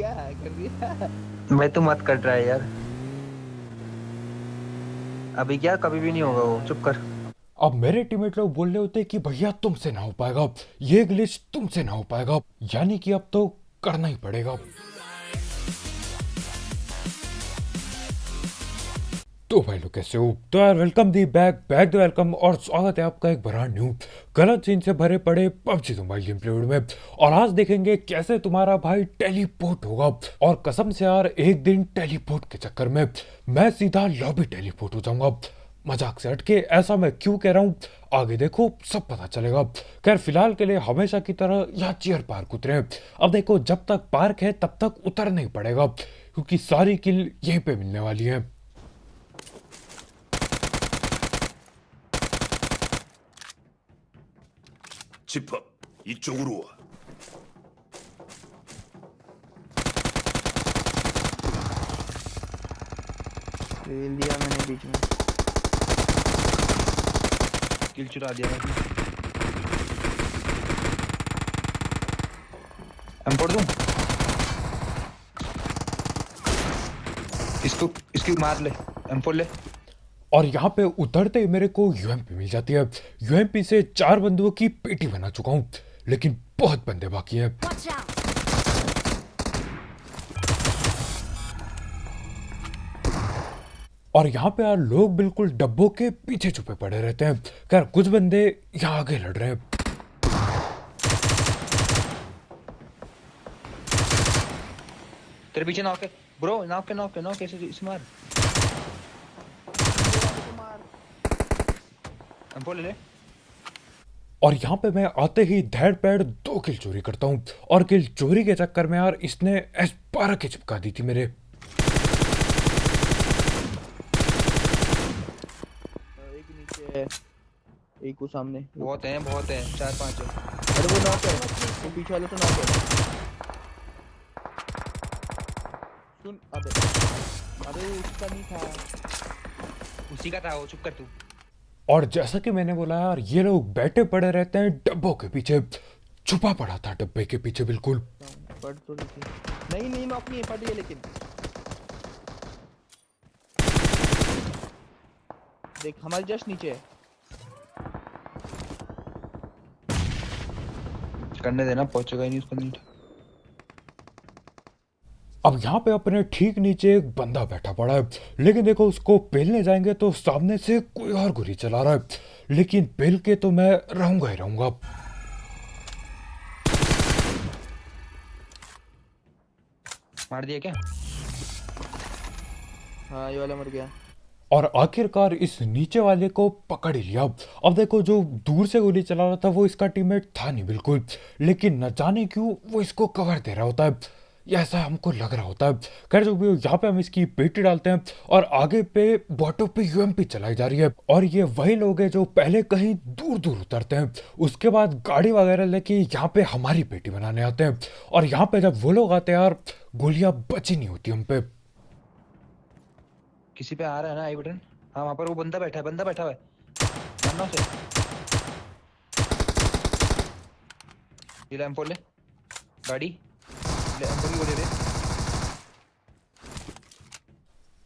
क्या कर दिया? भाई तू मत कट रहा है यार। अभी क्या, कभी भी नहीं होगा वो, चुप कर। अब मेरे टीममेट लोग बोल रहे होते कि भैया तुमसे ना हो पाएगा, ये ग्लिच तुमसे ना हो पाएगा, यानी कि अब तो करना ही पड़ेगा। तो भाई लोग कैसे हो? तो यार welcome the back the welcome और स्वागत है आपका एक ब्रांड न्यू गलत सीन से भरे पड़े पबजी मोबाइल गेम प्ले में। और आज देखेंगे कैसे तुम्हारा भाई टेलीपोर्ट होगा। और कसम से यार एक दिन टेलीपोर्ट के चक्कर में मैं सीधा लॉबी टेलीपोर्ट हो जाऊंगा। मजाक से हटके ऐसा मैं क्यों कह रहा हूँ आगे देखो सब पता चलेगा। खैर फिलहाल के लिए हमेशा की तरह यहाँ चेयर पार्क उतरे। अब देखो जब तक पार्क है तब तक उतरना ही पड़ेगा क्योंकि सारी किल यहीं पे मिलने वाली है। 집합 이쪽으로 와. खेल दिया मैंने बीच में। किल चुरा दिया मैं। हम फोड़ दूं इसको, इसकी मार ले, हम फोड़ ले। और यहाँ पे उतरते ही मेरे को यूएमपी मिल जाती है। यूएमपी से 4 बंदूकों की पेटी बना चुका हूँ, लेकिन बहुत बंदे बाकी हैं। और यहाँ पे यार लोग बिल्कुल डब्बों के पीछे छुपे पड़े रहते हैं। खैर कुछ बंदे यहाँ आगे लड़ रहे हैं। तेरे पीछे नॉक है ब्रो, नॉक ऐसे इस मार। हम फोड़ ले। और यहाँ पे मैं आते ही धैड़ पैड़ 2 किल चोरी करता हूँ। और किल चोरी के चक्कर में यार इसने S12 की चिपका दी थी मेरे। एक नीचे है, एक को सामने। बहुत हैं 4-5 है। अरे वो नॉक है, वो पीछे वाले तो नॉक है। सुन अबे, अबे उसका नहीं था। उसी का था वो, चुप कर तू। और जैसा कि मैंने बोला यार ये लोग बैठे पड़े रहते हैं डब्बों के पीछे। छुपा पड़ा था डब्बे के पीछे बिल्कुल। पढ़ तो नहीं, नहीं नॉक नहीं है, पढ़ है लेकिन। देख हमारे जस्ट नीचे है। करने देना, पहुंचेगा ही नहीं उसको नीट। अब यहाँ पे अपने ठीक नीचे एक बंदा बैठा पड़ा है, लेकिन देखो उसको पेलने जाएंगे तो सामने से कोई और गोली चला रहा है। लेकिन पेल के तो मैं रहूंगा ही रहूंगा। मार दिया क्या? हाँ ये वाला मर गया। और आखिरकार इस नीचे वाले को पकड़ ही लिया। अब देखो जो दूर से गोली चला रहा था वो इसका टीममेट था नहीं बिल्कुल, लेकिन न जाने क्यों वो इसको कवर दे रहा होता है, या ऐसा हमको लग रहा होता है। खैर जो भी हो, यहाँ पे हम इसकी पेटी डालते हैं और आगे पे बॉटो पे यूएमपी चलाई जा रही है। और ये वही लोग हैं जो पहले कहीं दूर दूर उतरते हैं, उसके बाद गाड़ी वगैरह लेके यहाँ पे हमारी पेटी बनाने आते हैं। और यहाँ पे जब वो लोग आते हैं यार गोलियां बची नहीं होती हम पे। किसी पे आ रहा है ना आई बटन? हाँ वहां पर वो बंदा बैठा हुआ है। मारना उसे। ये ले, हम फोड़ ले गाड़ी ले, हम फोड़ की गोली दे।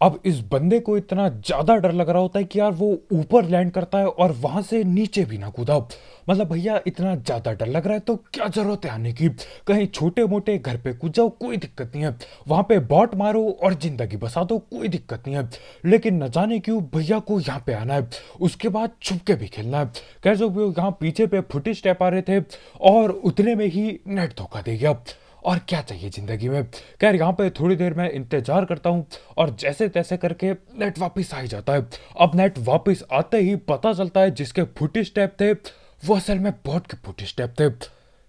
अब इस बंदे को इतना ज्यादा डर लग रहा होता है कि यार वो ऊपर लैंड करता है और वहां से नीचे भी ना कूदा। मतलब भैया इतना ज्यादा डर लग रहा है तो क्या जरूरत है आने की, कहीं छोटे मोटे घर पे कूद जाओ कोई दिक्कत नहीं है, वहां पे बॉट मारो और जिंदगी बसा दो कोई दिक्कत नहीं है। लेकिन न जाने क्यों भैया को यहाँ पे आना है, उसके बाद छुप के भी खेलना है। कह जो भी यहाँ पीछे पे फुटेज स्टेप आ रहे थे और उतने में ही नेट धोखा दे गया। और क्या चाहिए जिंदगी में। खैर यहाँ पे थोड़ी देर में इंतजार करता हूँ और जैसे तैसे करके नेट वापस आ ही जाता है। अब नेट वापस आते ही पता चलता है जिसके फुटी स्टेप थे वो असल में बॉट के फुटी स्टेप थे।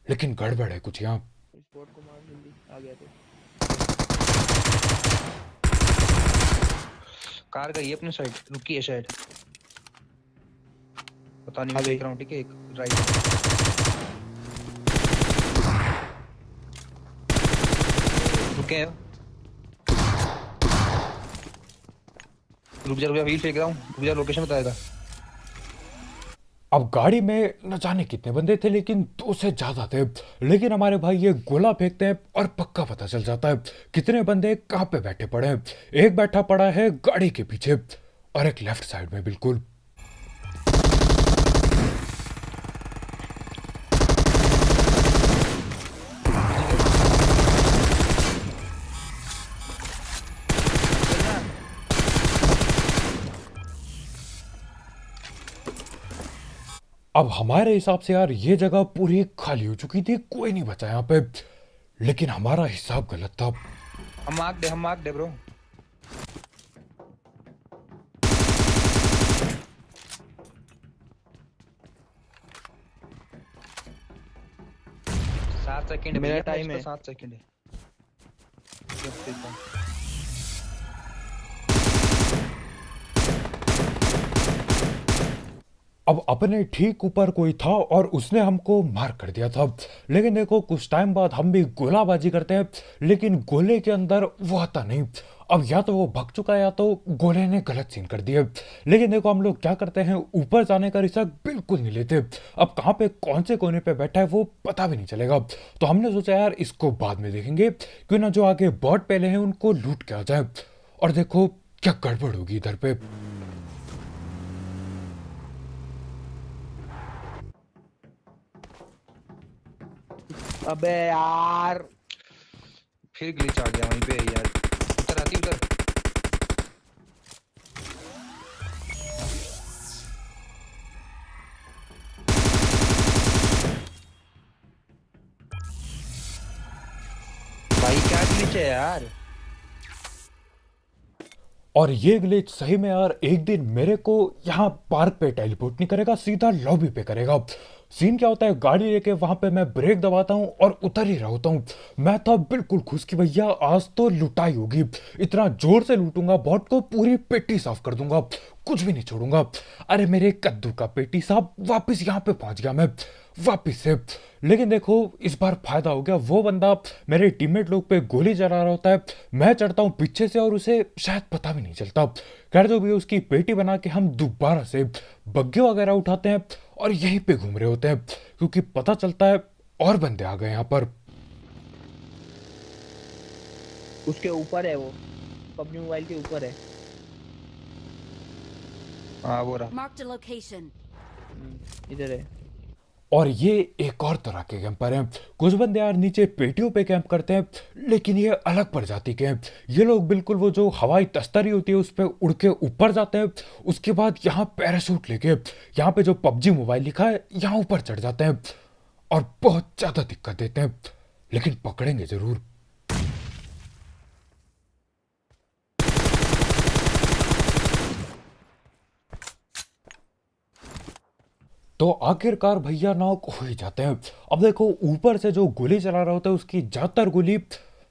लेकिन गड़बड़ है कुछ यहाँ। इस बोट को मार जल्दी, आ गया तो। कार गई है अपने साइड, रुकी है शायद, पता नहीं, मैं देख रहा हूँ। ठीक है, एक राइट रुके हैं। रुक जा, व्हील फेंक रहा हूँ, रुक जा, लोकेशन बताएगा। अब गाड़ी में न जाने कितने बंदे थे, लेकिन 2 से ज्यादा थे। लेकिन हमारे भाई ये गोला फेंकते हैं और पक्का पता चल जाता है कितने बंदे कहाँ पे बैठे पड़े हैं। एक बैठा पड़ा है गाड़ी के पीछे और एक लेफ्ट साइड में बिल्कुल। अब हमारे हिसाब से यार ये जगह पूरी खाली हो चुकी थी, कोई नहीं बचा यहाँ पे। लेकिन हमारा हिसाब गलत था। हम मार्क दे ब्रो। सात सेकंड मेरा टाइम है। 7 सेकंड है। अब अपने ठीक ऊपर कोई था और उसने हमको मार कर दिया था। लेकिन देखो कुछ टाइम बाद हम भी गोलाबाजी करते हैं, लेकिन गोले के अंदर वो आता नहीं। अब या तो वो भग चुका है या तो गोले ने गलत सीन कर दिया। लेकिन देखो हम लोग क्या करते हैं, ऊपर जाने का रिस्क बिल्कुल नहीं लेते। अब कहाँ पे कौन से कोने पे बैठा है वो पता भी नहीं चलेगा। तो हमने सोचा यार इसको बाद में देखेंगे, क्यों ना जो आगे बॉट पहले हैं उनको लूट के आ जाए। और देखो क्या गड़बड़ होगी इधर पे। अबे यार फिर ग्लिच आ गया वहीं पे यार। उधर आती उधर। भाई क्या ग्लिच है यार। और ये ग्लिच सही में यार एक दिन मेरे को यहाँ पार्क पे टेलीपोर्ट नहीं करेगा, सीधा लॉबी पे करेगा। सीन क्या होता है, गाड़ी लेके वहां पे मैं ब्रेक दबाता हूँ और उतर ही रहा होता हूँ। मैं था बिल्कुल खुश कि भैया आज तो लुटाई होगी, इतना जोर से लूटूंगा बॉट को, पूरी पेटी साफ कर दूंगा, कुछ भी नहीं छोड़ूंगा। अरे मेरे कद्दू का पेटी साफ, वापस यहाँ पे पहुंच गया मैं वापिस से। लेकिन देखो इस बार फायदा हो गया, वो बंदा मेरे टीममेट लोग पे गोली चला रहा होता है, मैं चढ़ता हूँ पीछे से और उसे शायद पता भी नहीं चलता। खैर जो भी उसकी पेटी बना के हम दोबारा से बग्गे वगैरह उठाते हैं और यहीं पे घूम रहे होते हैं, क्योंकि पता चलता है और बंदे आ गए यहाँ पर। उसके ऊपर है वो, पबजी मोबाइल के ऊपर है। हाँ वो रहा। Marked a location. इधर है। और ये एक और तरह के कैंपर हैं। कुछ बंदे यार नीचे पेटियों पे कैंप करते हैं, लेकिन ये अलग प्रजाति के हैं। ये लोग बिल्कुल वो जो हवाई तस्तरी होती है उस पर उड़ के ऊपर जाते हैं, उसके बाद यहाँ पैराशूट लेके यहाँ पे जो पबजी मोबाइल लिखा है यहाँ ऊपर चढ़ जाते हैं और बहुत ज्यादा दिक्कत देते हैं, लेकिन पकड़ेंगे जरूर। तो आखिरकार भैया नॉक हो ही जाते हैं। अब देखो ऊपर से जो गोली चला रहा होता है उसकी ज्यादातर गोली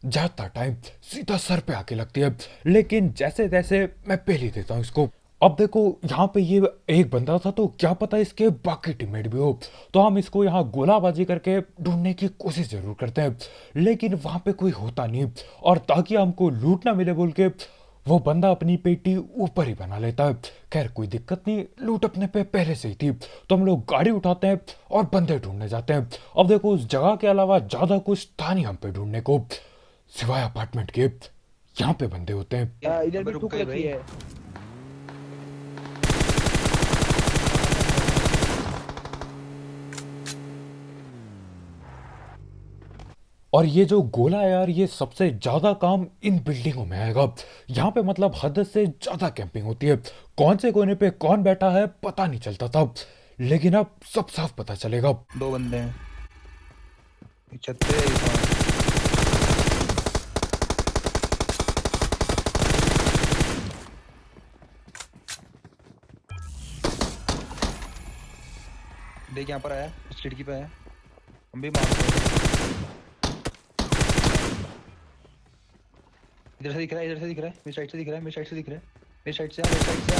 ज्यादा टाइम सीधा सर पे आके लगती है, लेकिन जैसे तैसे मैं पहले देता हूँ इसको। अब देखो यहाँ पे ये एक बंदा था, तो क्या पता इसके बाकी टीममेट भी हो, तो हम इसको यहाँ गोलाबाजी करके ढूंढने की कोशिश जरूर करते हैं, लेकिन वहां पे कोई होता नहीं। और ताकि हमको लूट ना मिले बोल के वो बंदा अपनी पेटी ऊपर ही बना लेता है। खैर कोई दिक्कत नहीं, लूट अपने पे पहले से ही थी। तो हम लोग गाड़ी उठाते हैं और बंदे ढूंढने जाते हैं। अब देखो उस जगह के अलावा ज्यादा कुछ था नहीं हम पे ढूंढने को, सिवाय अपार्टमेंट के। यहाँ पे बंदे होते हैं। इधर भी रुक ठुक गए रखी भाई। है। और ये जो गोला है यार, ये सबसे ज्यादा काम इन बिल्डिंगों में आएगा। यहाँ पे मतलब हद से ज्यादा कैंपिंग होती है। कौन से कोने पे कौन बैठा है पता नहीं चलता था, लेकिन अब सब साफ पता चलेगा। दो बंदे हैं। एक छत पे एक वहाँ। देख यहाँ पर आया, इस खिड़की पे आया। हम भी मार रहे हैं। इधर से दिख रहा है, इधर से दिख रहा है, मेरी साइड से दिख रहा है, मेरी साइड से दिख रहा है, मेरी साइड से आ, मेरी साइड से आ।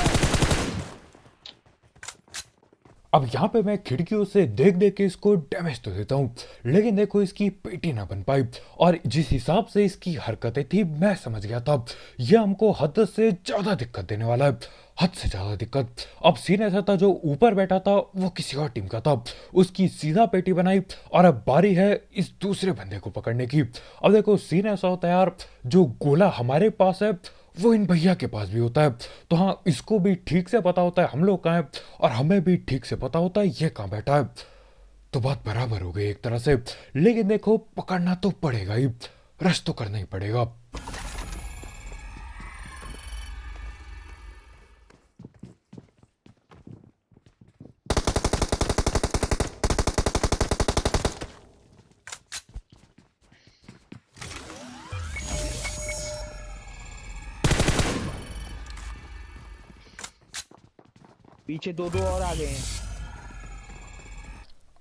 अब यहाँ पे मैं खिड़कियों से देख देख के इसको डैमेज तो देता हूँ, लेकिन देखो इसकी पेटी ना बन पाई। और जिस हिसाब से इसकी हरकतें थी मैं समझ गया था ये हमको हद से ज्यादा दिक्कत देने वाला है। हद से ज्यादा दिक्कत। अब सीन ऐसा था, जो ऊपर बैठा था वो किसी और टीम का था, उसकी सीधा पेटी बनाई और अब बारी है इस दूसरे बंदे को पकड़ने की। अब देखो सीन ऐसा होता है यार, जो गोला हमारे पास है वो इन भैया के पास भी होता है। तो हाँ, इसको भी ठीक से पता होता है हम लोग कहाँ हैं, और हमें भी ठीक से पता होता है ये कहाँ बैठा है। तो बात बराबर हो गई एक तरह से। लेकिन देखो पकड़ना तो पड़ेगा ही, रश तो करना ही पड़ेगा। पीछे दो दो और आ गए हैं।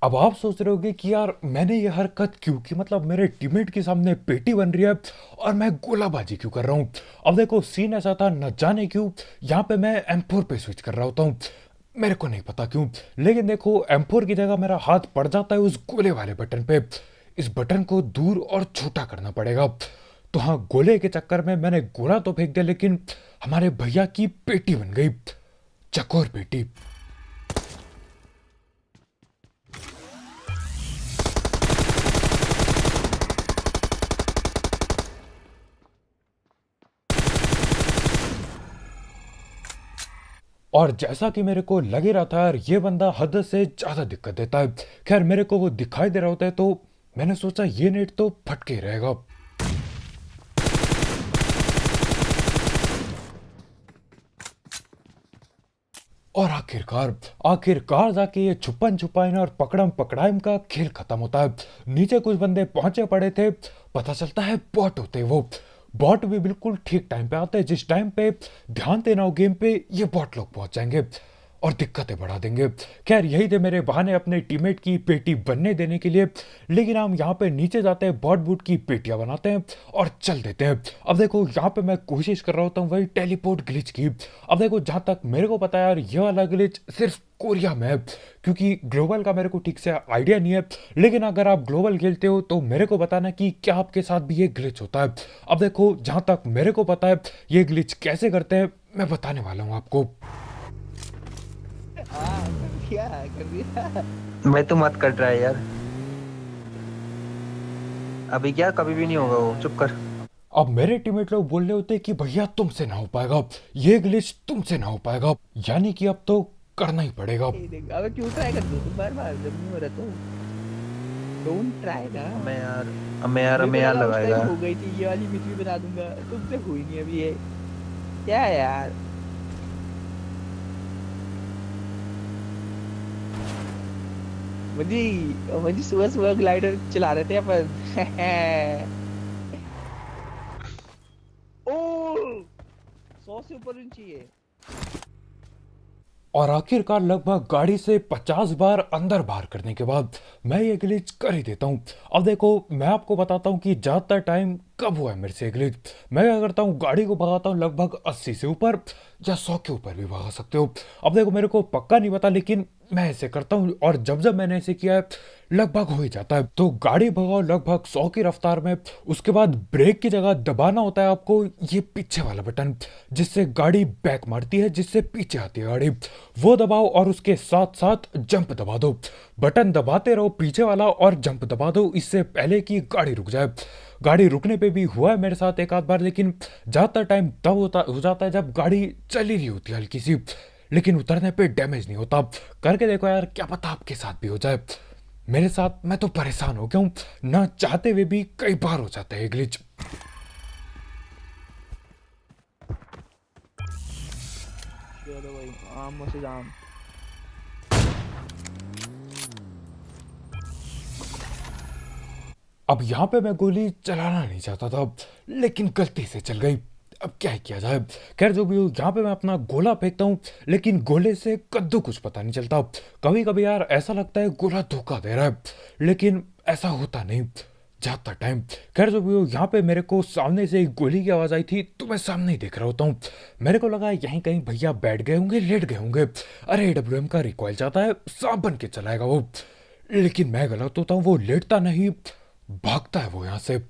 अब आप सोच रहे होगे कि यार मैंने ये हरकत क्यों की, मतलब मेरे टीममेट के सामने पेटी बन रही है और मैं गोलाबाजी क्यों कर रहा हूँ। अब देखो सीन ऐसा था, न जाने क्यों यहाँ पे मैं M4 पे स्विच कर रहा होता हूँ, मेरे को नहीं पता क्यों। लेकिन देखो M4 की जगह मेरा हाथ पड़ जाता है उस गोले वाले बटन पे। इस बटन को दूर और छोटा करना पड़ेगा। तो हाँ, गोले के चक्कर में मैंने गोला तो फेंक दिया, लेकिन हमारे भैया की पेटी बन गई, चकोर पेटी। और जैसा कि मेरे को लग ही रहा था यार, ये बंदा हद से ज्यादा दिक्कत देता है। खैर मेरे को वो दिखाई दे रहा होता है, तो मैंने सोचा ये नेट तो फट के ही रहेगा। और आखिरकार आखिरकार जाके ये छुपन छुपाइन और पकड़म पकड़ाइम का खेल खत्म होता है। नीचे कुछ बंदे पहुंचे पड़े थे, पता चलता है बॉट होते हैं वो। बॉट भी बिल्कुल ठीक टाइम पे आते हैं, जिस टाइम पे ध्यान देना हो गेम पे, ये बॉट लोग पहुंच जाएंगे और दिक्कतें बढ़ा देंगे। खैर यही थे मेरे बहाने अपने टीममेट की पेटी बनने देने के लिए। लेकिन हम यहाँ पे नीचे जाते हैं, बॉट बूट की पेटियां बनाते हैं और चल देते हैं। अब देखो यहाँ पे मैं कोशिश कर रहा होता हूँ वही टेलीपोर्ट ग्लिच की। अब देखो जहाँ तक मेरे को पता है यार, ये वाला ग्लिच सिर्फ कोरिया में है, क्योंकि ग्लोबल का मेरे को ठीक से आइडिया नहीं है। लेकिन अगर आप ग्लोबल खेलते हो तो मेरे को बताना कि क्या आपके साथ भी ये ग्लिच होता है। अब देखो जहाँ तक मेरे को पता है ये ग्लिच कैसे करते हैं, मैं बताने वाला हूँ आपको। क्या कर दिया? मैं तो मत कट रहा है यार, अभी क्या कभी भी नहीं होगा वो, चुप कर। अब मेरे टीममेट लोग बोल रहे होते कि भैया तुमसे ना हो पाएगा, ये ग्लिच तुमसे ना हो पाएगा, यानी कि अब तो करना ही पड़ेगा। ये देख, अबे क्यों ट्राई कर दो तुम बार बार, जब नहीं हो रहा तो डोंट ट्राई ना। हमें यार मेरे को लगा उस लगाएगा। टाइम हो गई थी ये वाली, मिच भी बना दूंगा, तुमसे हुई नहीं अभी ये। क्या है यार? मुझे सुबह सुबह ग्लाइडर चला रहे थे अपन। ओ 100 से ऊपर नहीं चाहिए। और आखिरकार लगभग गाड़ी से 50 बार अंदर बाहर करने के बाद मैं ये ग्लिच कर ही देता हूँ। अब देखो मैं आपको बताता हूँ कि ज़्यादातर टाइम कब हुआ है मेरे से ग्लिच। मैं क्या करता हूँ, गाड़ी को भगाता हूँ लगभग 80 से ऊपर या 100 के ऊपर भी भगा सकते हो। अब देखो मेरे को पक्का नहीं पता, लेकिन मैं ऐसे करता हूँ, और जब जब मैंने ऐसे किया है लगभग हो ही जाता है। तो गाड़ी भगाओ लगभग 100 की रफ्तार में, उसके बाद ब्रेक की जगह दबाना होता है आपको ये पीछे वाला बटन, जिससे गाड़ी बैक मारती है, जिससे पीछे आती है गाड़ी, वो दबाओ और उसके साथ साथ जंप दबा दो। बटन दबाते रहो पीछे वाला और जंप दबा दो, इससे पहले कि गाड़ी रुक जाए। गाड़ी रुकने पे भी हुआ है मेरे साथ एक आध बार, लेकिन ज़्यादातर टाइम तब हो जाता है जब गाड़ी चल ही रही होती है हल्की सी, लेकिन उतरने पे डैमेज नहीं होता। करके देखो यार, क्या पता आपके साथ भी हो जाए। मेरे साथ मैं तो परेशान हो गया हूँ, ना चाहते हुए भी कई बार हो जाता है ग्लिच। चलो भाई, आम से आम। अब यहाँ पे मैं गोली चलाना नहीं चाहता था, लेकिन गलती से चल गई, अब क्या ही किया जाए। खैर जो भी हो, यहाँ पे मैं अपना गोला फेंकता हूँ, लेकिन गोले से कद्दू कुछ पता नहीं चलता। कभी कभी यार ऐसा लगता है गोला धोखा दे रहा है, लेकिन ऐसा होता नहीं ज्यादा टाइम। खैर जो भी हो, यहाँ पे मेरे को सामने से एक गोली की आवाज आई थी, तो मैं सामने ही देख रहा होता हूँ। मेरे को लगा यहीं कहीं भैया बैठ गए होंगे, लेट गए होंगे। अरे AWM का रिकॉइल जाता है, सांप बन के चलाएगा वो। लेकिन मैं गलत होता हूँ, वो लेटता नहीं, भागता है वो यहाँ से।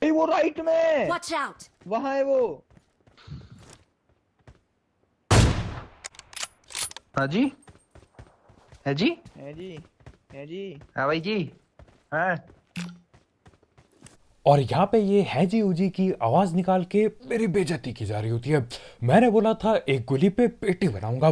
वो वो राइट में Watch out! वहां है वो। हाँ जी, है जी, है जी, है जी। हाँ भाई जी, हाँ। और यहाँ पे ये हैजी उजी की आवाज निकाल के मेरी बेइज्जती की जा रही होती है। मैंने बोला था एक गोली पे पेटी बनाऊंगा,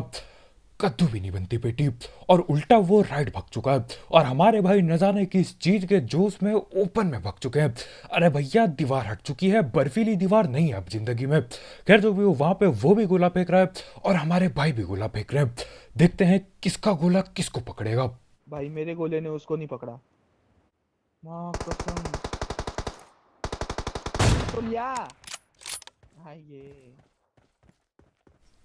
कद्दू भी नहीं बनती पेटी, और उल्टा वो राइट भाग चुका है। और हमारे भाई न जाने किस चीज के जोश में ओपन में भाग चुके हैं। अरे भैया दीवार हट चुकी है, बर्फीली दीवार नहीं है अब जिंदगी में। खैर जो भी हो, वहां पे वो भी गोला फेंक रहा है और हमारे भाई भी गोला फेंक रहे हैं। देखते हैं किसका गोला किसको पकड़ेगा। भाई मेरे गोले ने उसको नहीं पकड़ा। माँ कसम। तो लिया। हाँ ये।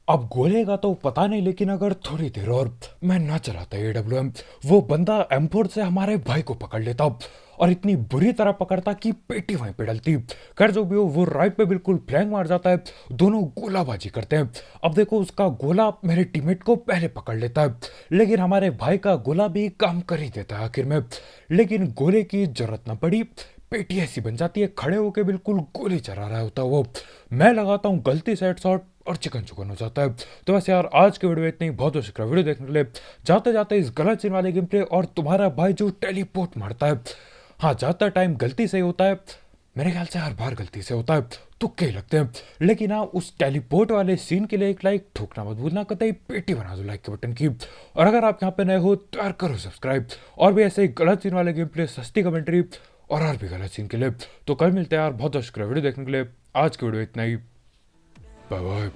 अब गोलेगा तो पता नहीं, लेकिन अगर थोड़ी देर और मैं ना चलाता AWM, वो बंदा M4 से हमारे भाई को पकड़ लेता और इतनी बुरी तरह पकड़ता कि पेटी वहीं पे डलती। खैर जो भी हो, वो राइट पे बिल्कुल फ्लैंक मार जाता है, दोनों गोलाबाजी करते हैं। अब देखो उसका गोला मेरे टीममेट को पहले पकड़ लेता है, लेकिन हमारे भाई का गोला भी काम कर ही देता है आखिर में। लेकिन गोले की जरूरत न पड़ी, पेटी ऐसी बन जाती है, खड़े होके बिल्कुल गोली चला रहा होता है वो। मैं लगाता हूँ गलती से हेडशॉट और चिकन चुकन हो जाता है। तो वैसे यार आज के वीडियो इतनी, बहुत बहुत शुक्रिया वीडियो देखने के लिए। जाते जाते इस गलत सीन वाले गेम प्ले और तुम्हारा भाई जो टेलीपोर्ट मारता है, हाँ जाता टाइम गलती से ही होता है, मेरे ख्याल से हर बार गलती से होता है, तुक्के ही लगते हैं। लेकिन हाँ उस टेलीपोर्ट वाले सीन के लिए एक लाइक ठोकना मत भूलना, कतई पेटी बना दो लाइक के बटन की। और अगर आप यहाँ पे नए हो तो यार करो सब्सक्राइब। और भी ऐसे गलत सीन वाले गेम प्ले, सस्ती कमेंट्री और भी गलत सीन के लिए। तो कल मिलते हैं यार, बहुत बहुत शुक्रिया वीडियो देखने के लिए। आज की वीडियो इतना ही, बाय बाय।